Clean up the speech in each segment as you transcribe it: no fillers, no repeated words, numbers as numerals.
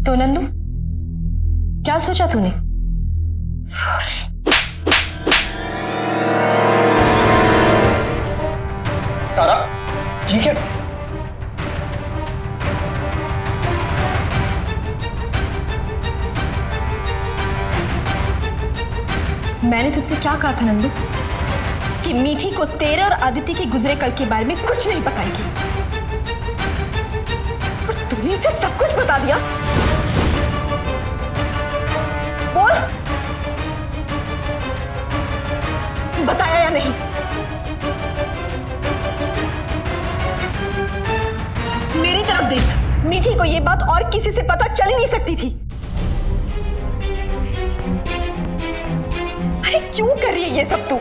तो नंदू, क्या सोचा तूने? तारा, ठीक है? मैंने तुझसे क्या कहा था नंदू कि मीठी को तेरे और आदित्य के गुजरे कल के बारे में कुछ नहीं बताएगी, और तूने उसे सब कुछ बता दिया। बोल, बताया या नहीं? मेरी तरफ देख, मीठी को यह बात और किसी से पता चल ही नहीं सकती थी। अरे क्यों कर रही है ये सब तू?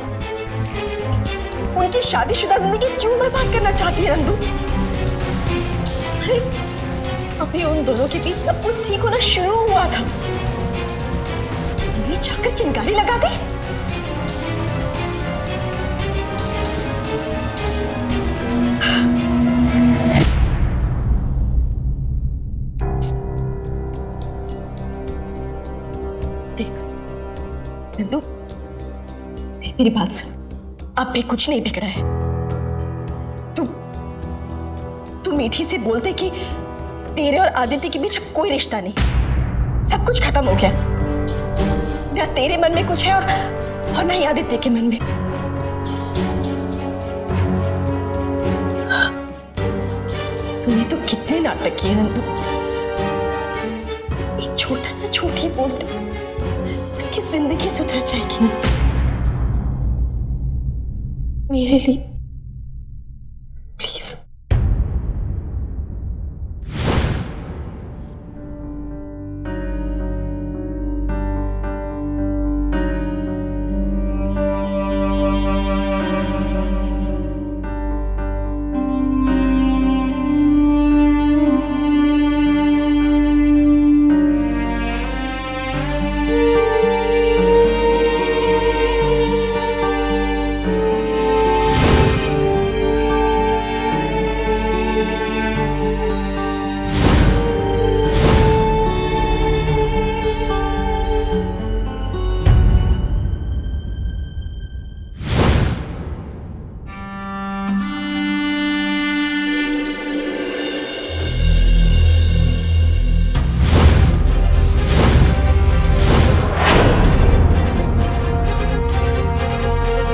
उनकी शादीशुदा जिंदगी क्यों बर्बाद करना चाहती है नंदू? अरे अभी उन दोनों के बीच सब कुछ ठीक होना शुरू हुआ था, उन्हें जाकर चिंगारी लगा दी। देख नंदू, मेरी बात सुन, अब भी कुछ नहीं बिगड़ा है। तू मीठी से बोलते कि तेरे और आदित्य के बीच अब कोई रिश्ता नहीं, सब कुछ खत्म हो गया। ना तेरे मन में कुछ है और ना ही आदित्य के मन में। तूने तो कितने नाटक किए नंदू। एक छोटा सा झूठ ही बोलते उसकी जिंदगी सुधर जाएगी ना। मेरे लिए प्लीज।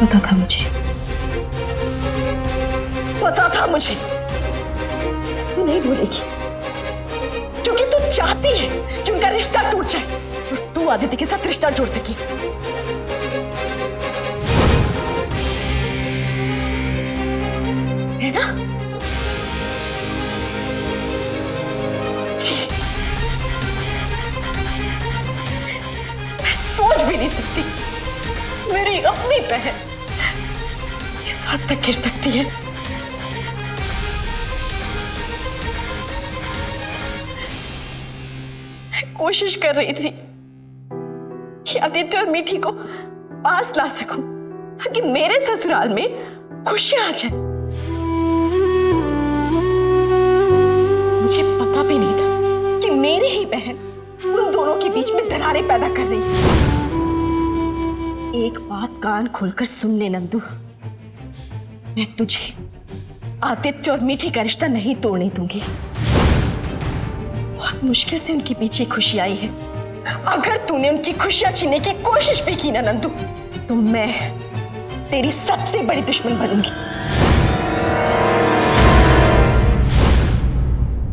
पता था मुझे, पता था मुझे। तू नहीं बोलेगी क्योंकि तू चाहती है कि उनका रिश्ता टूट जाए और तू आदित्य के साथ रिश्ता जोड़ सके। है ना? मैं सोच भी नहीं सकती मेरी अपनी बहन इस हद तक गिर सकती है। मैं कोशिश कर रही थी कि आदित्य और मीठी को पास ला सकूं ताकि मेरे ससुराल में खुशियां आ जाए। मुझे पता भी नहीं था कि मेरी ही बहन उन दोनों के बीच में दरारें पैदा कर रही है। एक बात कान खोलकर सुन ले नंदू, मैं तुझे आदित्य और मीठी का रिश्ता नहीं तोड़ने दूंगी। बहुत मुश्किल से उनके पीछे खुशी आई है। अगर तूने उनकी खुशियां छीनने की कोशिश भी की ना नंदू, तो मैं तेरी सबसे बड़ी दुश्मन बनूंगी।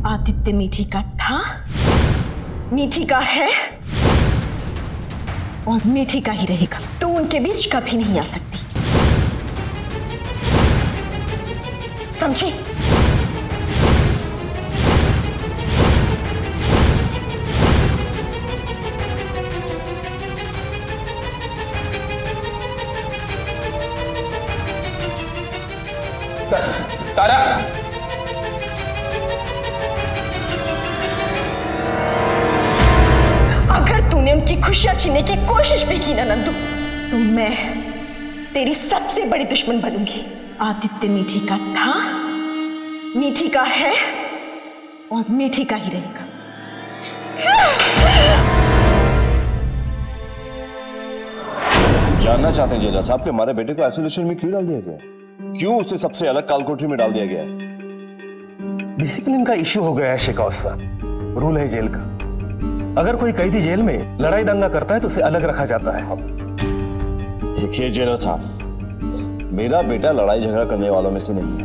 आदित्य मीठी का था, मीठी का है और मीठी का ही रहेगा। तू उनके बीच कभी नहीं आ सकती, समझी? तारा, अगर तूने उनकी खुशियां छीनने की कोशिश भी की ना नंदू, तो मैं तेरी सबसे बड़ी दुश्मन बनूंगी। आदित्य मीठी का था, मीठी का है और मीठी का ही रहेगा। जानना चाहते हैं जेलर साहब कि हमारे बेटे को आइसोलेशन में क्यों डाल दिया गया? क्यों उसे सबसे अलग कालकोठरी में डाल दिया गया? डिसिप्लिन का इश्यू हो गया है शेखावत साहब। रूल है जेल का, अगर कोई कैदी जेल में लड़ाई दंगा करता है तो उसे अलग रखा जाता है। देखिए जेलर साहब, मेरा बेटा लड़ाई झगड़ा करने वालों में से नहीं है।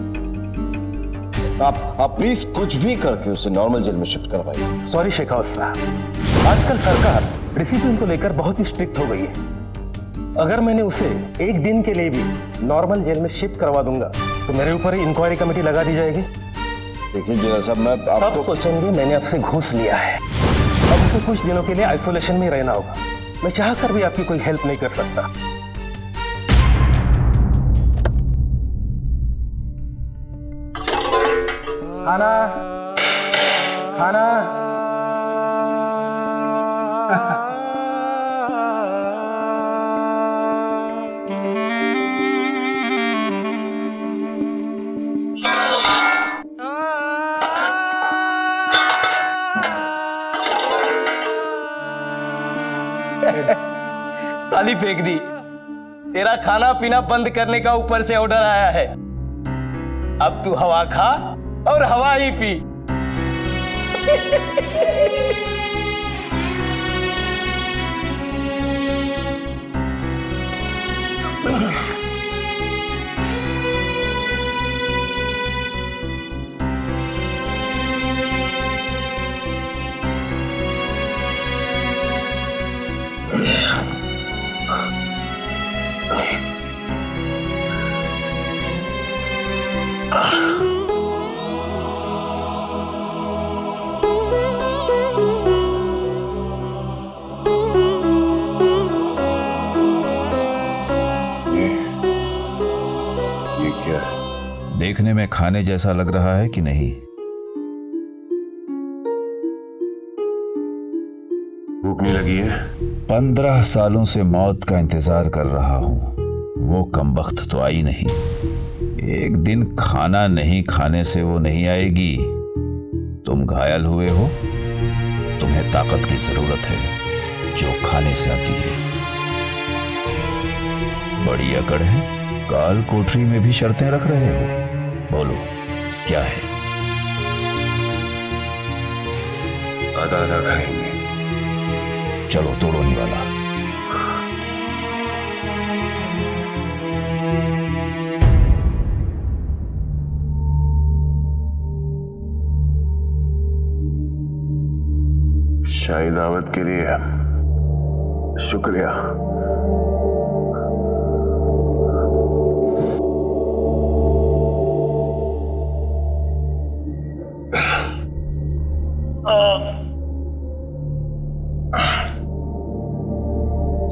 आप प्लीज कुछ भी करके उसे नॉर्मल जेल में शिफ्ट करवाइए। सॉरी शेखावत साहब, आजकल सरकार डिसिप्लिन को लेकर बहुत ही स्ट्रिक्ट हो गई है। अगर मैंने उसे एक दिन के लिए भी नॉर्मल जेल में शिफ्ट करवा दूंगा तो मेरे ऊपर ही इंक्वायरी कमेटी लगा दी जाएगी। देखिए जेलर साहब, मैं सब आपको सोचेंगे मैंने आपसे घूस लिया है। अब उसे कुछ दिनों के लिए आइसोलेशन में ही रहना होगा। मैं चाहकर भी आपकी कोई हेल्प नहीं कर सकता। खाना खाना ताली फेंक दी। तेरा खाना पीना बंद करने का ऊपर से ऑर्डर आया है। अब तू हवा खा और हवा ही पी। ये क्या है? देखने में खाने जैसा लग रहा है कि नहीं? भूख नहीं लगी है? 15 सालों से मौत का इंतजार कर रहा हूं, वो कमबख्त तो आई नहीं। एक दिन खाना नहीं खाने से वो नहीं आएगी। तुम घायल हुए हो, तुम्हें ताकत की जरूरत है जो खाने से आती है। बड़ी अकड़ है, काल कोठरी में भी शर्तें रख रहे हो। बोलो क्या है? आधा आधा खाएंगे। चलो तोड़ो नहीं वाला। शाही दावत के लिए शुक्रिया।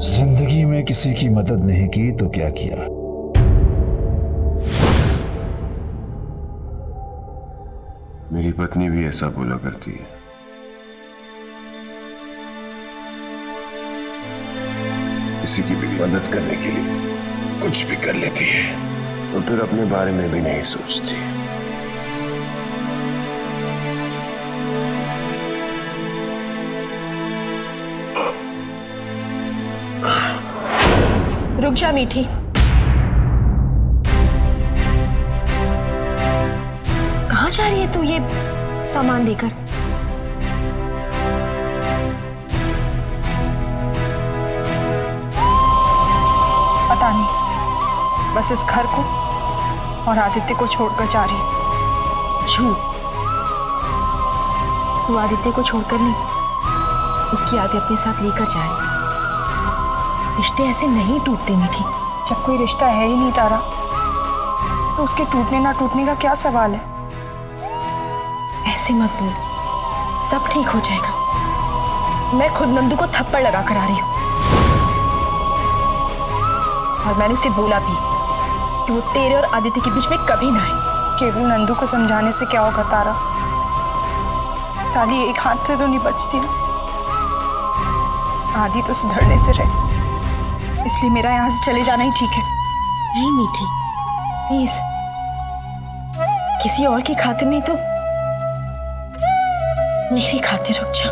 जिंदगी में किसी की मदद नहीं की तो क्या किया? मेरी पत्नी भी ऐसा बोला करती है। किसी की भी मदद करने के लिए कुछ भी कर लेती है और फिर अपने बारे में भी नहीं सोचती। रुक जा मीठी। कहाँ जा रही है तू ये सामान लेकर? पता नहीं, बस इस घर को और आदित्य को छोड़कर जा रही है। झूठ। तू आदित्य को छोड़कर नहीं, उसकी यादें अपने साथ लेकर जा रही। रिश्ते ऐसे नहीं टूटते मीठी। जब कोई रिश्ता है ही नहीं तारा, तो उसके टूटने ना टूटने का क्या सवाल है? ऐसे मत बोल, सब ठीक हो जाएगा। मैं खुद नंदू को थप्पड़ लगा कर आ रही हूँ और मैंने उसे बोला भी कि वो तेरे और आदित्य के बीच में कभी ना आए। केवल नंदू को समझाने से क्या होगा तारा? ताली एक हाथ से तो नहीं बचती ना। आदि तो सुधरने से रहे, इसलिए मेरा यहाँ से चले जाना ही ठीक है। नहीं मीठी, प्लीज, किसी और की खातिर नहीं तो मेरी खातिर रुक जा।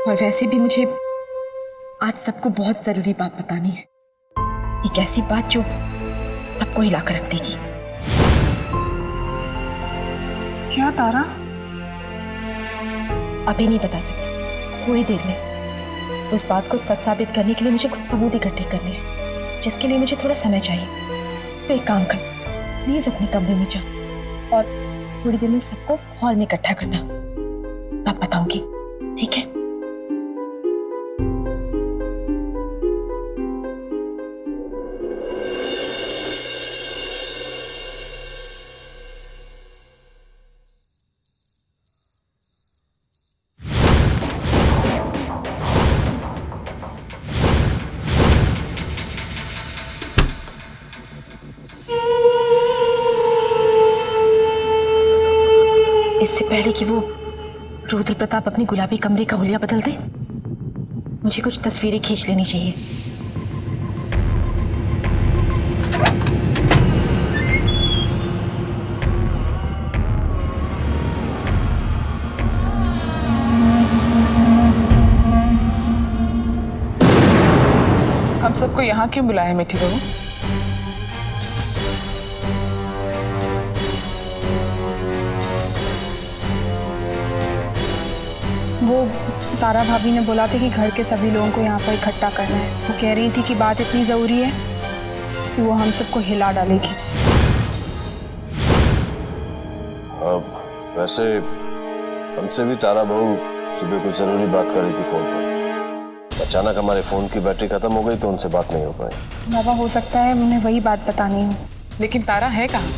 और वैसे भी मुझे आज सबको बहुत जरूरी बात बतानी है। एक ऐसी बात जो सबको हिला कर रख देगी। क्या तारा? अभी नहीं बता सकती, थोड़ी देर में। उस बात को सच साबित करने के लिए मुझे कुछ सबूत इकट्ठे करने हैं, जिसके लिए मुझे थोड़ा समय चाहिए। तो एक काम कर, प्लीज अपने कमरे में जा और थोड़ी देर में सबको हॉल में इकट्ठा करना, तब बताऊंगी, ठीक है? इससे पहले कि वो रुद्र प्रताप अपनी गुलाबी कमरे का हुलिया बदल दे, मुझे कुछ तस्वीरें खींच लेनी चाहिए। हम सबको यहाँ क्यों बुलाया मिठी बहू? वो तारा भाभी ने बोला था कि घर के सभी लोगों को यहाँ पर इकट्ठा करना है। वो कह रही थी कि बात इतनी ज़रूरी है कि वो हम सबको हिला डालेगी। वैसे हमसे भी तारा बहू सुबह कुछ जरूरी बात कर रही थी फोन पर। अचानक हमारे फोन की बैटरी खत्म हो गई तो उनसे बात नहीं हो पाई। बाबा, हो सकता है उन्हें वही बात बतानी हो। लेकिन तारा है कहाँ?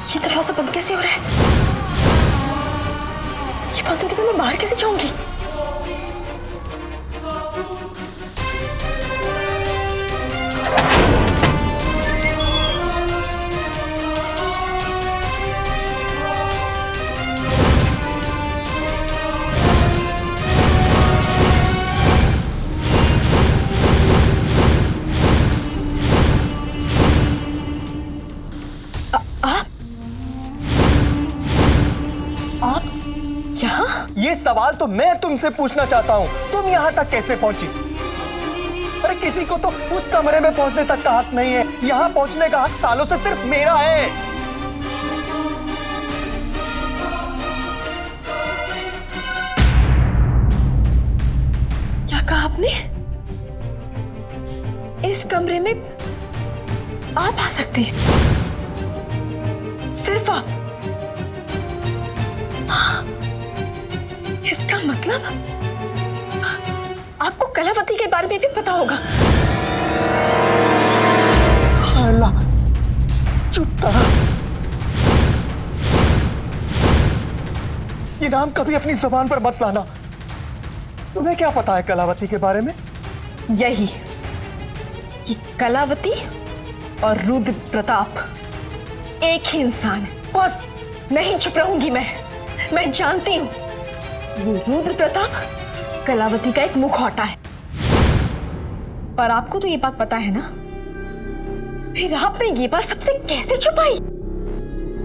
ये दरवाजा बंद कैसे हो रहा है? ये बंद होगी तो मैं बाहर कैसे जाऊंगी? यहाँ? ये सवाल तो मैं तुमसे पूछना चाहता हूँ, तुम यहाँ तक कैसे पहुंची? अरे किसी को तो उस कमरे में पहुंचने तक का हक नहीं है, यहाँ पहुंचने का हक सालों से सिर्फ मेरा है। क्या कहा आपने? इस कमरे में आप आ सकते हैं, सिर्फ आप? इसका मतलब आपको कलावती के बारे में भी पता होगा? अल्लाह, चुप तारा, ये नाम कभी अपनी जुबान पर मत लाना। तुम्हें क्या पता है कलावती के बारे में? यही कि कलावती और रुद्र प्रताप एक ही इंसान है। बस। नहीं चुप रहूंगी मैं जानती हूं वो रुद्र प्रताप कलावती का एक मुखौटा है, पर आपको तो ये बात पता है ना? फिर आपने ये बात सबसे कैसे छुपाई?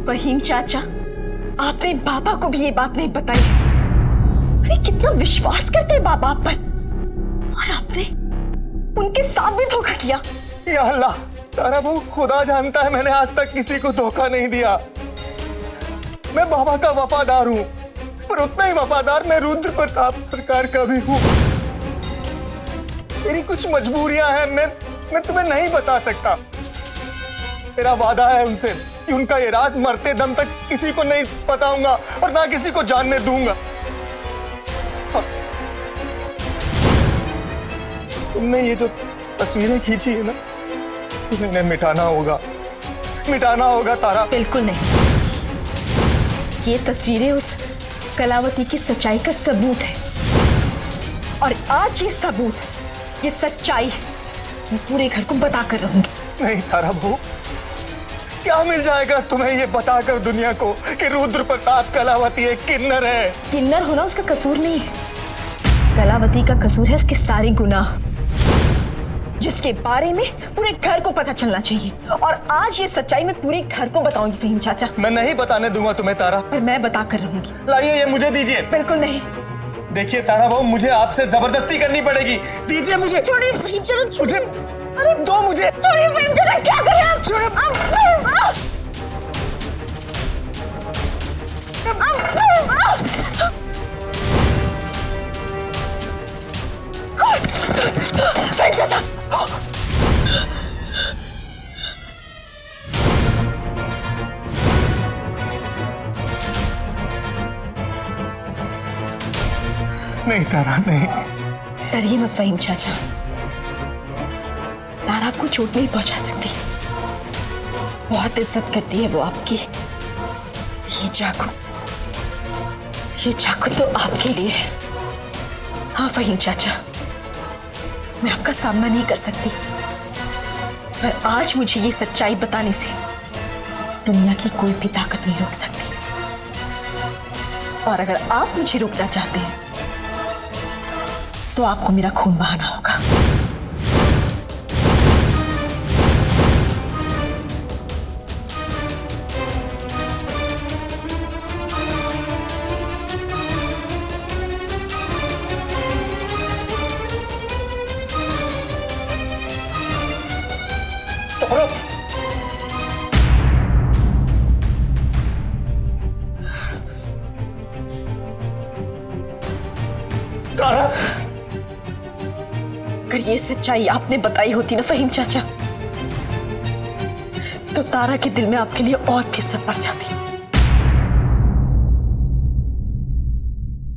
फहीम चाचा, आपने बाबा को भी ये बात नहीं बताई। अरे कितना विश्वास करते हैं बाबा आप पर, और आपने उनके साथ भी धोखा किया। या अल्लाह, तारा बहू, खुदा जानता है मैंने आज तक किसी को धोखा नहीं दिया। मैं बाबा का वफादार हूं, पर उतना ही वफादार मैं रुद्र प्रताप सरकार का भी हूं। मेरी कुछ मजबूरियां हैं, मैं तुम्हें नहीं बता सकता। मेरा वादा है उनसे कि उनका ये राज मरते दम तक किसी को नहीं बताऊंगा और ना किसी को जानने दूंगा। तुमने ये जो तस्वीरें खींची है ना, तुम्हें मिटाना होगा तारा। बिल्कुल नहीं, ये तस्वीरें उस कलावती की सच्चाई का सबूत है, और आज ये सबूत, ये सच्चाई मैं पूरे घर को बता कर रहूंगी। नहीं तारा बहू, क्या मिल जाएगा तुम्हें ये बताकर दुनिया को कि रुद्र प्रताप कलावती एक किन्नर है? किन्नर होना उसका कसूर नहीं है, कलावती का कसूर है उसके सारे गुनाह, जिसके बारे में पूरे घर को पता चलना चाहिए। और आज ये सच्चाई मैं पूरे घर को बताऊंगी फहीम चाचा। मैं नहीं बताने दूंगा तुम्हें तारा। पर मैं बता कर रहूंगी। लाइए ये मुझे दीजिए। बिल्कुल नहीं। देखिए तारा बहू, मुझे आपसे जबरदस्ती करनी पड़ेगी। दीजिए मुझे। छोड़िए फहीम चाचा, मुझे अरे दो मुझे। छोड़िए फहीम चाचा, क्या कर रहे हैं आप? छोड़िए। फहीम चाचा, नहीं तारा नहीं। डरिए मत फहीम चाचा, तारा आपको चोट नहीं पहुंचा सकती। बहुत इज्जत करती है वो आपकी। ये चाकू तो आपके लिए है। हाँ फहीम चाचा, मैं आपका सामना नहीं कर सकती, पर आज मुझे ये सच्चाई बताने से दुनिया की कोई भी ताकत नहीं रोक सकती। और अगर आप मुझे रोकना चाहते हैं तो आपको मेरा खून बहाना होगा। अगर ये सच्चाई आपने बताई होती ना फहीम चाचा, तो तारा के दिल में आपके लिए और भी इज्जत बढ़ जाती।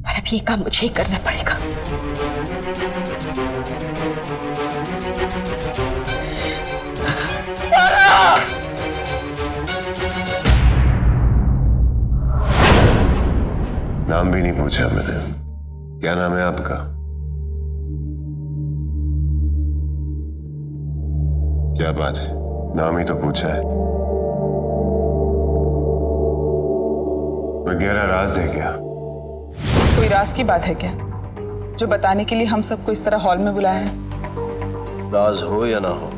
पर अब ये काम मुझे ही करना पड़ेगा। नाम भी नहीं पूछा मैंने। क्या नाम है आपका? क्या बात है, नाम ही तो पूछा है। कोई गहरा राज है क्या? कोई राज की बात है क्या, जो बताने के लिए हम सबको इस तरह हॉल में बुलाया है? राज हो या ना हो,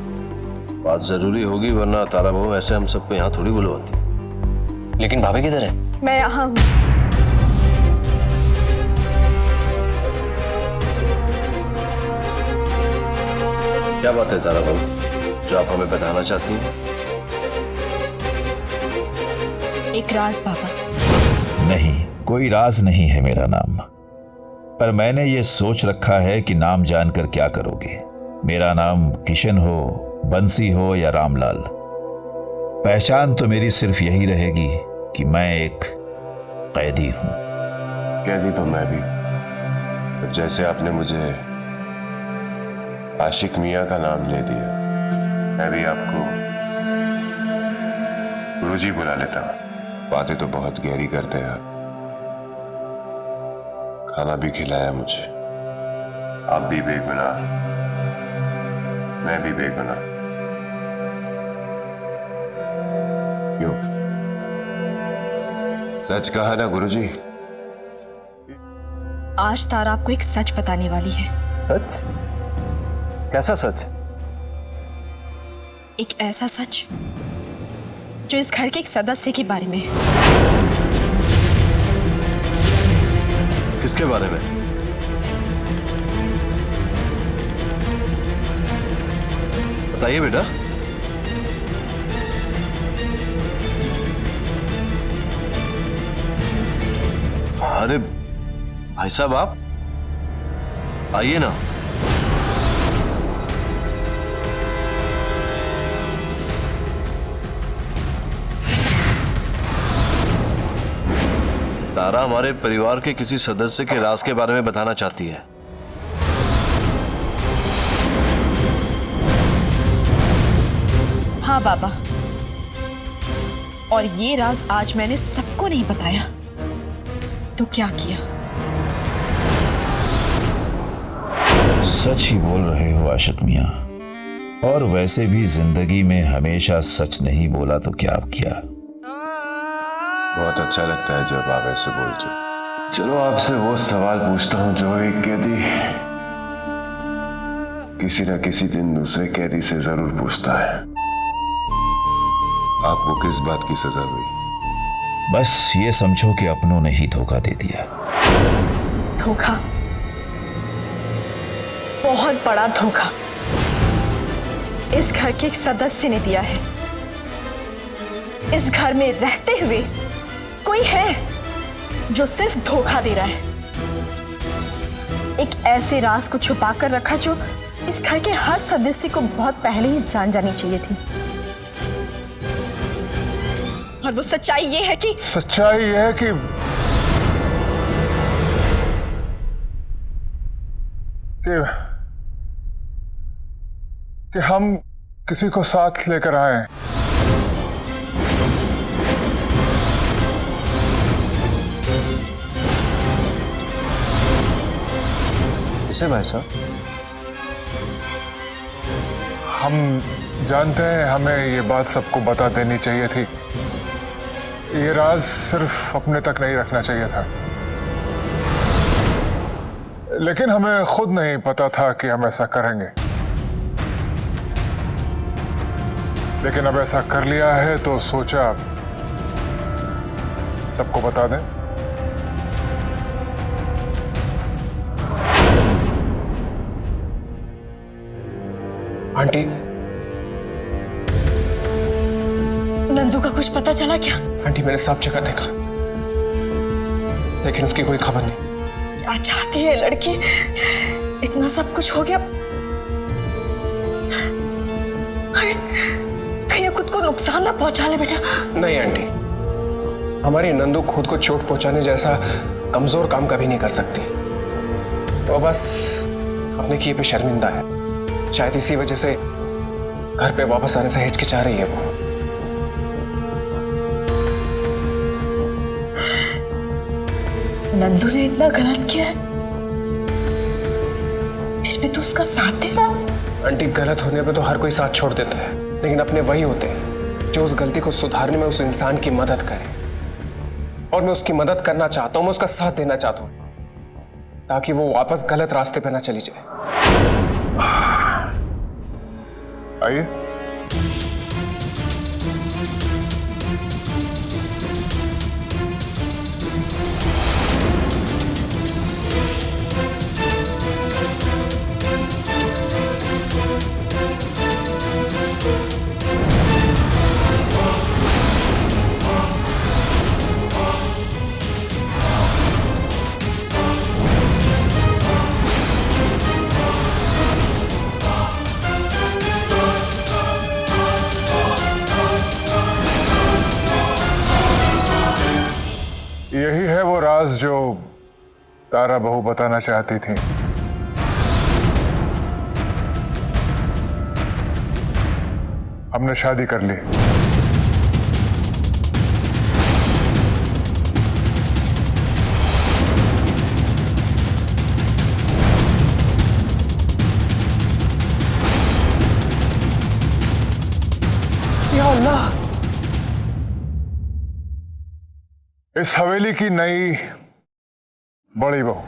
बात जरूरी होगी, वरना तारा बहू ऐसे हम सबको यहाँ थोड़ी बुलवाती। लेकिन भाभी किधर है? मैं यहाँ हूँ। क्या बात है तारा बहू, जो आप हमें बताना चाहती हैं? एक राज बाबा। नहीं, कोई राज नहीं है मेरा नाम, पर मैंने ये सोच रखा है कि नाम जानकर क्या करोगे। मेरा नाम किशन हो, बंसी हो या रामलाल, पहचान तो मेरी सिर्फ यही रहेगी कि मैं एक कैदी हूं। कैदी तो मैं भी। जैसे आपने मुझे आशिक मियां का नाम ले दिया, मैं भी आपको गुरुजी बुला लेता हूं। बातें तो बहुत गहरी करते हैं आप। खाना भी खिलाया मुझे। आप भी बेगुनाह, मैं भी बेगुनाह। क्यों? सच कहा ना गुरुजी? आज तारा आपको एक सच बताने वाली है। सच? कैसा सच? एक ऐसा सच जो इस घर के एक सदस्य के बारे में है। किसके बारे में? बताइए बेटा। अरे भाई साहब, आप आइए ना। तारा हमारे परिवार के किसी सदस्य के राज के बारे में बताना चाहती है। हाँ बाबा, और ये राज आज मैंने सबको नहीं बताया तो क्या किया? सच ही बोल रहे हो आशिक मियां। और वैसे भी जिंदगी में हमेशा सच नहीं बोला तो क्या किया। बहुत अच्छा लगता है जब आप ऐसे बोलते हो। चलो आपसे वो सवाल पूछता हूं जो एक कैदी किसी न किसी दिन दूसरे कैदी से जरूर पूछता है। आपको किस बात की सजा हुई? बस ये समझो कि अपनों ने ही धोखा दे दिया। धोखा, बहुत बड़ा धोखा इस घर के एक सदस्य ने दिया है। इस घर में रहते हुए कोई है जो सिर्फ धोखा दे रहा है। एक ऐसे राज को छुपा कर रखा जो इस घर के हर सदस्य को बहुत पहले ही जान जानी चाहिए थी। और वो सच्चाई ये है कि कि हम किसी को साथ लेकर आए। इसे भाई साहब, हम जानते हैं हमें ये बात सबको बता देनी चाहिए थी। ये राज सिर्फ अपने तक नहीं रखना चाहिए था, लेकिन हमें खुद नहीं पता था कि हम ऐसा करेंगे। लेकिन अब ऐसा कर लिया है तो सोचा सबको बता दें। आंटी, नंदू का कुछ पता चला क्या? आंटी मैंने सब जगह देखा, लेकिन उसकी कोई खबर नहीं। क्या चाहती है लड़की? इतना सब कुछ हो गया, अरे कहीं खुद को नुकसान ना पहुंचा ले बेटा। नहीं आंटी, हमारी नंदू खुद को चोट पहुंचाने जैसा कमजोर काम कभी नहीं कर सकती। वो बस अपने किए पे शर्मिंदा है। शायद इसी वजह से घर पे वापस आने से हिचकिचा रही है वो। नंदू ने इतना गलत किया है, फिर भी तू उसका साथ दे रहा है? आंटी, गलत होने पे तो हर कोई साथ छोड़ देता है, लेकिन अपने वही होते हैं जो उस गलती को सुधारने में उस इंसान की मदद करें। और मैं उसकी मदद करना चाहता हूं, मैं उसका साथ देना चाहता हूं, ताकि वो वापस गलत रास्ते पे ना चली जाए। आइए। यही है वो राज जो तारा बहू बताना चाहती थी। हमने शादी कर ली। या अल्लाह, इस हवेली की नई बड़ी बहू।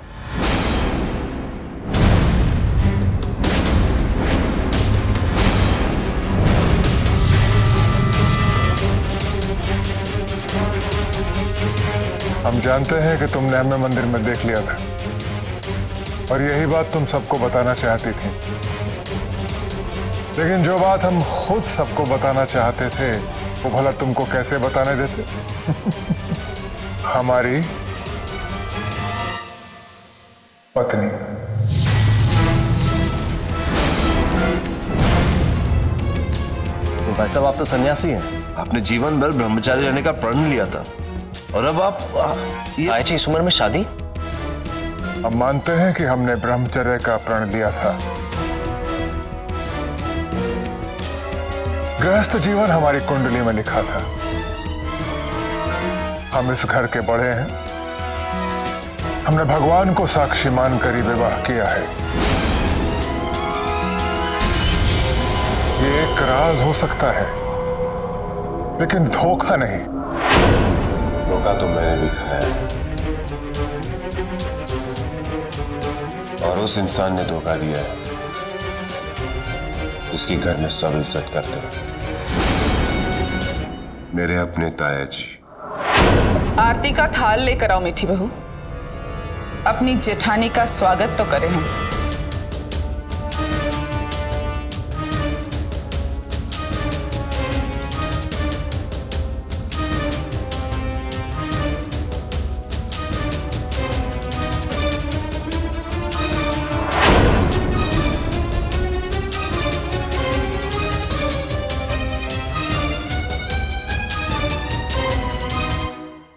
हम जानते हैं कि तुमने हमें मंदिर में देख लिया था और यही बात तुम सबको बताना चाहती थी। लेकिन जो बात हम खुद सबको बताना चाहते थे वो भला तुमको कैसे बताने देते? हमारी पत्नी। तो भाई साहब, आप तो सन्यासी हैं। आपने जीवन भर ब्रह्मचारी रहने का प्रण लिया था और अब आप जी इस उम्र में शादी? हम मानते हैं कि हमने ब्रह्मचर्य का प्रण लिया था। गृहस्थ जीवन हमारी कुंडली में लिखा था। हम इस घर के बड़े हैं। हमने भगवान को साक्षी मानकर ही विवाह किया है। नाराज हो सकता है, लेकिन धोखा नहीं। धोखा तो मैंने भी खाया है, और उस इंसान ने धोखा दिया है जिसके घर में सब इज्जत करते हैं, मेरे अपने ताया जी। आरती का थाल लेकर आओ मीठी बहू, अपनी जेठानी का स्वागत तो करें हम।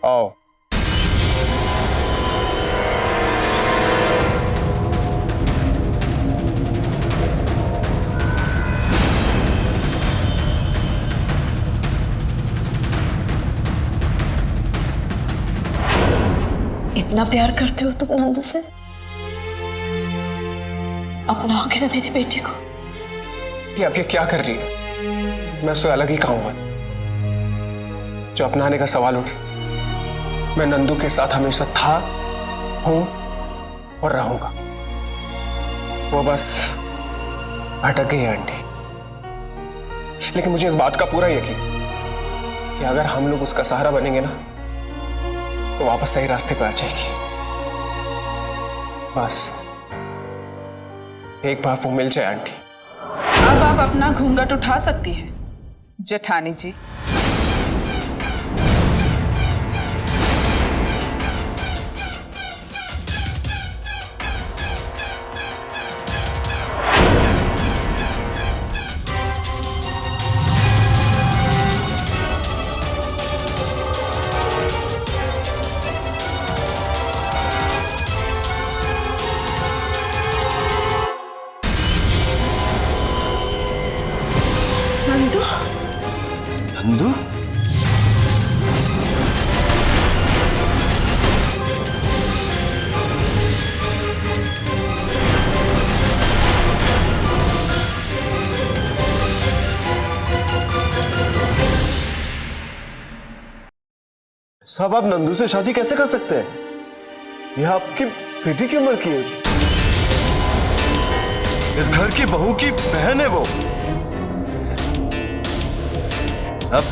आओ। इतना प्यार करते हो तुम नंदू से? अपनाओगे ना मेरी बेटी को? ये अब ये क्या कर रही है? मैं उससे अलग ही कहूंगा जो अपनाने का सवाल उठ। मैं नंदू के साथ हमेशा था, हूं और रहूंगा। वो बस भटक गई है आंटी, लेकिन मुझे इस बात का पूरा यकीन कि अगर हम लोग उसका सहारा बनेंगे ना तो वापस सही रास्ते पे आ जाएगी। बस एक बार वो मिल जाए आंटी। अब आप अपना घूंघट उठा सकती हैं जेठानी जी। नंदू, नंदू? साहब, आप नंदू से शादी कैसे कर सकते हैं? यह आपकी बेटी की उम्र की है, इस घर की बहू की बहन है वो। साहब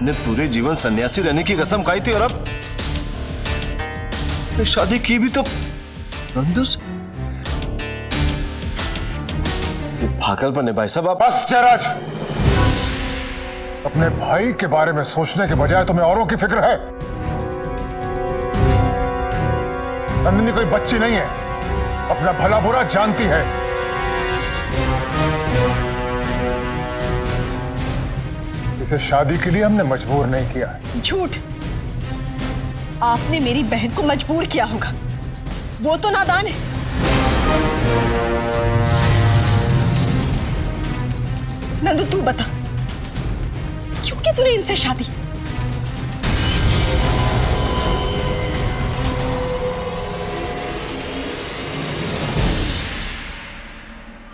ने पूरे जीवन सन्यासी रहने की कसम खाई थी, और अब शादी की भी तो नंदू से। ये पागलपन है भाई साहब। आप बस जयराज, अपने भाई के बारे में सोचने के बजाय तुम्हें औरों की फिक्र है। नंदिनी कोई बच्ची नहीं है, अपना भला बुरा जानती है। इसे शादी के लिए हमने मजबूर नहीं किया है। झूठ। आपने मेरी बहन को मजबूर किया होगा, वो तो नादान है। नंदू तू बता, क्यों की तूने इनसे शादी?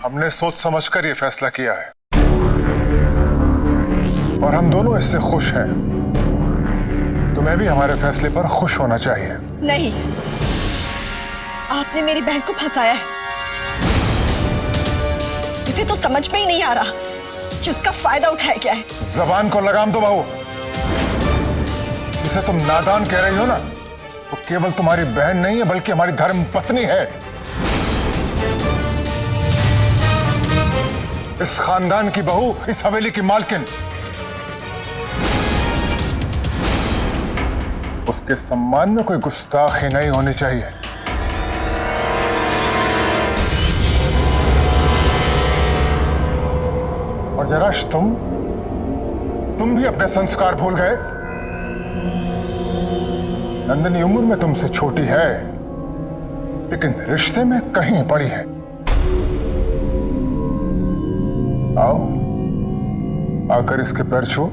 हमने सोच समझकर यह फैसला किया है, और हम दोनों इससे खुश हैं। तुम्हें भी हमारे फैसले पर खुश होना चाहिए। नहीं, आपने मेरी बहन को फंसाया है। उसे तो समझ में ही नहीं आ रहा कि उसका फायदा उठाया क्या है। जबान को लगाम दो बहू। जिसे तुम नादान कह रही हो ना, वो केवल तुम्हारी बहन नहीं है, बल्कि हमारी धर्म पत्नी है। इस खानदान की बहू, इस हवेली की मालकिन। उसके सम्मान में कोई गुस्ताखी नहीं होनी चाहिए। और जराश, तुम भी अपने संस्कार भूल गए। नंदिनी उम्र में तुमसे छोटी है, लेकिन रिश्ते में कहीं बड़ी है। आओ, आकर इसके पैर छू।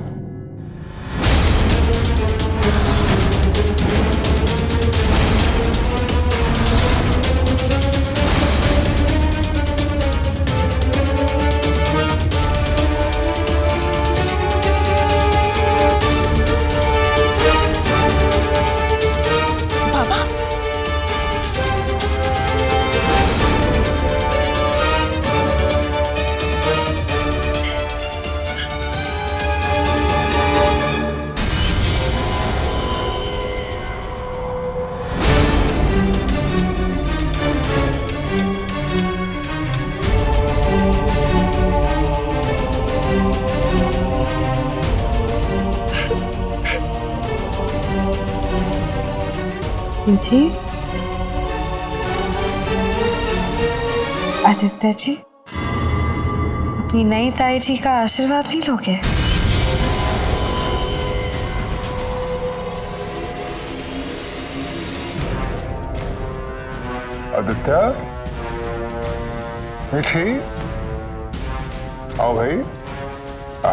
जी, आदित्य जी, अपनी नई ताई जी का आशीर्वाद नहीं लोगे? आदित्य, मीठी, आओ भाई,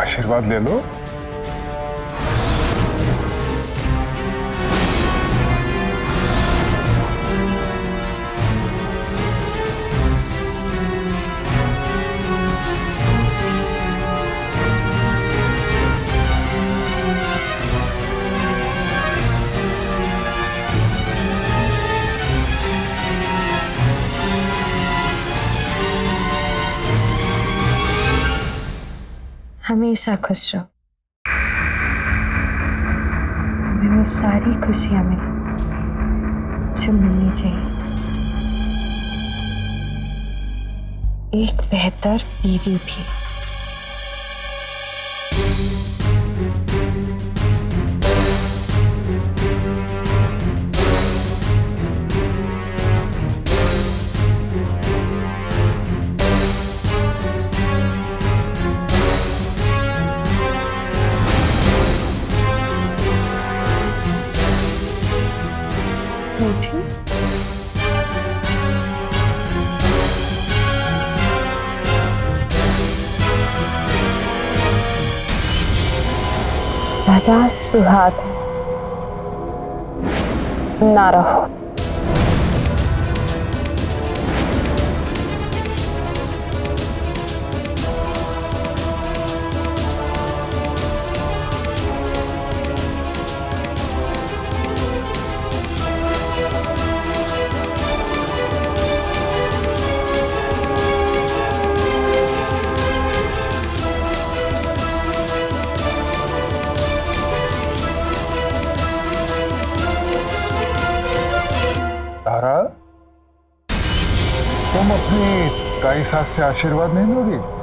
आशीर्वाद ले लो। हमेशा खुश रहो, तुम्हें वो सारी खुशियां मिले जो मिलनी चाहिए। एक बेहतर बीवी भी। मीठी, सदा सुहाग ना रहो। तारा, तुम अपनी ताई सास से आशीर्वाद नहीं लोगी?